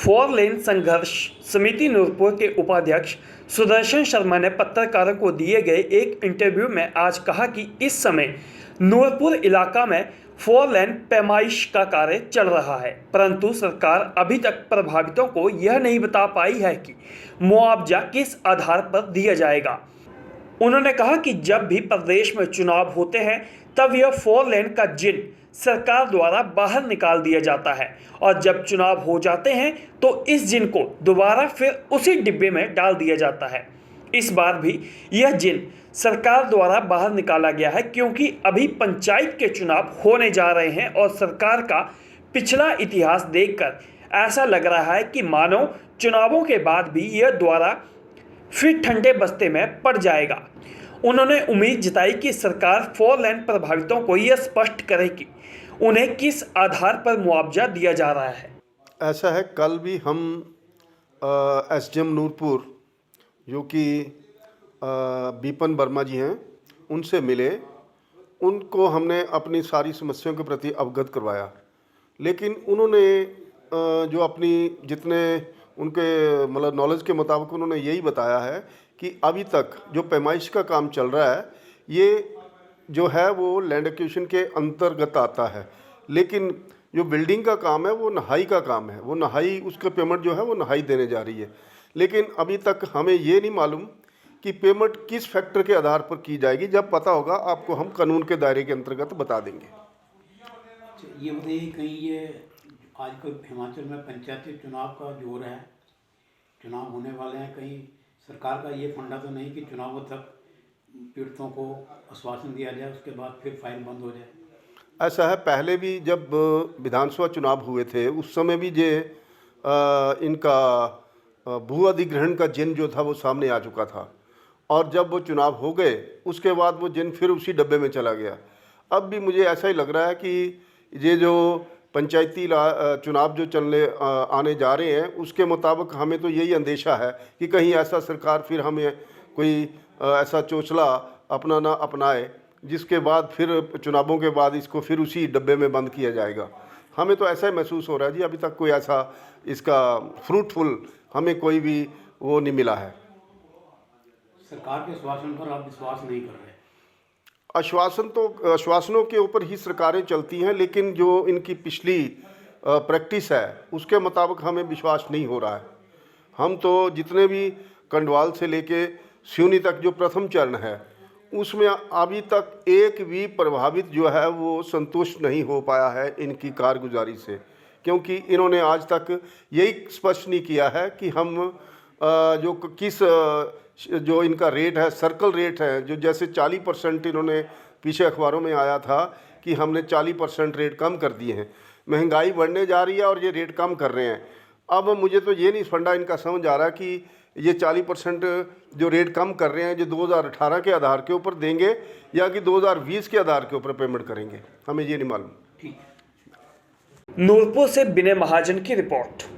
Four lane संघर्ष समिति नूरपुर के उपाध्यक्ष सुदर्शन शर्मा ने पत्रकारों को दिए गए एक इंटरव्यू में आज कहा कि इस समय नूरपुर इलाका में फोर लेन पैमाइश का कार्य चल रहा है, परंतु सरकार अभी तक प्रभावितों को यह नहीं बता पाई है कि मुआवजा किस आधार पर दिया जाएगा। उन्होंने कहा कि जब भी प्रदेश में चुनाव होते हैं तब यह फोर लेन का जिन सरकार द्वारा बाहर निकाल दिया जाता है और जब चुनाव हो जाते हैं तो इस जिन को दोबारा फिर उसी डिब्बे में डाल दिया जाता है। इस बार भी यह जिन सरकार द्वारा बाहर निकाला गया है क्योंकि अभी पंचायत के चुनाव होने जा रहे हैं और सरकार का पिछला इतिहास देखकर ऐसा लग रहा है कि मानो चुनावों के बाद भी यह द्वारा फिर ठंडे बस्ते में पड़ जाएगा। उन्होंने उम्मीद जताई कि सरकार फोर लेन प्रभावितों को यह स्पष्ट करे कि उन्हें किस आधार पर मुआवजा दिया जा रहा है। ऐसा है, कल भी हम एसडीएम नूरपुर जो कि विपिन वर्मा जी हैं उनसे मिले। उनको हमने अपनी सारी समस्याओं के प्रति अवगत करवाया, लेकिन उन्होंने जो अपनी जितने उनके मतलब नॉलेज के मुताबिक उन्होंने यही बताया है कि अभी तक जो पैमाइश का काम चल रहा है ये जो है वो लैंड एक्विजिशन के अंतर्गत आता है, लेकिन जो बिल्डिंग का काम है वो नहाई का काम है। वो नहाई उसका पेमेंट जो है वो नहाई देने जा रही है, लेकिन अभी तक हमें ये नहीं मालूम कि पेमेंट किस फैक्टर के आधार पर की जाएगी। जब पता होगा आपको हम कानून के दायरे के अंतर्गत बता देंगे। ये बताइए, कहीं ये आजकल हिमाचल में पंचायती चुनाव का जोर है, चुनाव होने वाले हैं, कहीं सरकार का ये फंडा तो नहीं कि चुनावों तक पीड़ितों को आश्वासन दिया जाए उसके बाद फिर फाइल बंद हो जाए? ऐसा है, पहले भी जब विधानसभा चुनाव हुए थे उस समय भी इनका भू अधिग्रहण का जिन जो था वो सामने आ चुका था, और जब वो चुनाव हो गए उसके बाद वो जिन फिर उसी डब्बे में चला गया। अब भी मुझे ऐसा ही लग रहा है कि ये जो पंचायती चुनाव जो आने जा रहे हैं उसके मुताबिक हमें तो यही अंदेशा है कि कहीं ऐसा सरकार फिर हमें कोई ऐसा चोचला अपना ना अपनाए जिसके बाद फिर चुनावों के बाद इसको फिर उसी डब्बे में बंद किया जाएगा। हमें तो ऐसा ही महसूस हो रहा है जी, अभी तक कोई ऐसा इसका फ्रूटफुल हमें कोई भी वो नहीं मिला है। सरकार के आश्वासन पर आप विश्वास नहीं कर रहे? आश्वासनों के ऊपर ही सरकारें चलती हैं, लेकिन जो इनकी पिछली प्रैक्टिस है उसके मुताबिक हमें विश्वास नहीं हो रहा है। हम तो जितने भी कंडवाल से लेके सिवनी तक जो प्रथम चरण है उसमें अभी तक एक भी प्रभावित जो है वो संतुष्ट नहीं हो पाया है इनकी कारगुजारी से, क्योंकि इन्होंने आज तक यही स्पष्ट नहीं किया है कि हम जो इनका रेट है, सर्कल रेट है, जो जैसे 40% इन्होंने पीछे अखबारों में आया था कि हमने 40% रेट कम कर दिए हैं। महंगाई बढ़ने जा रही है और ये रेट कम कर रहे हैं। अब मुझे तो ये नहीं फंडा इनका समझ आ रहा कि ये 40% जो रेट कम कर रहे हैं जो 2018 के आधार के ऊपर देंगे या कि 2020 के आधार के ऊपर पेमेंट करेंगे, हमें ये नहीं मालूम। नूरपुर से विनय महाजन की रिपोर्ट।